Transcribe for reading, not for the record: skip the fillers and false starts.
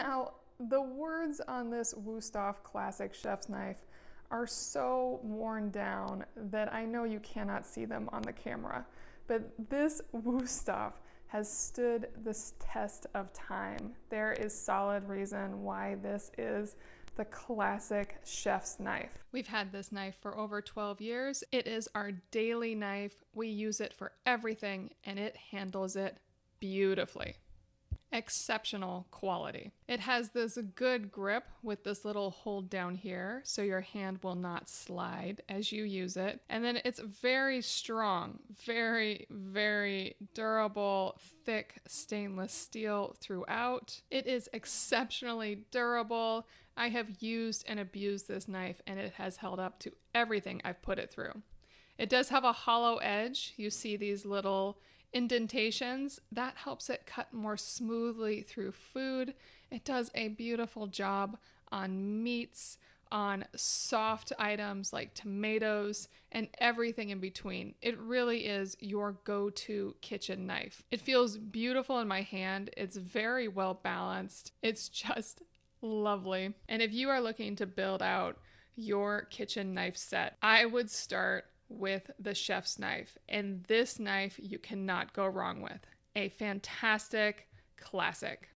Now, the words on this Wusthof Classic Chef's Knife are so worn down that I know you cannot see them on the camera, but this Wusthof has stood this test of time. There is solid reason why this is the classic chef's knife. We've had this knife for over 12 years. It is our daily knife. We use it for everything, and it handles it beautifully. Exceptional quality. It has this good grip with this little hold down here so your hand will not slide as you use it. And then it's very strong, very, very durable, thick stainless steel throughout. It is exceptionally durable. I have used and abused this knife and it has held up to everything I've put it through. It does have a hollow edge. You see these little indentations. That helps it cut more smoothly through food. It does a beautiful job on meats, on soft items like tomatoes, and everything in between. It really is your go-to kitchen knife. It feels beautiful in my hand. It's very well balanced. It's just lovely. And if you are looking to build out your kitchen knife set, I would start with the chef's knife. And this knife you cannot go wrong with. A fantastic classic.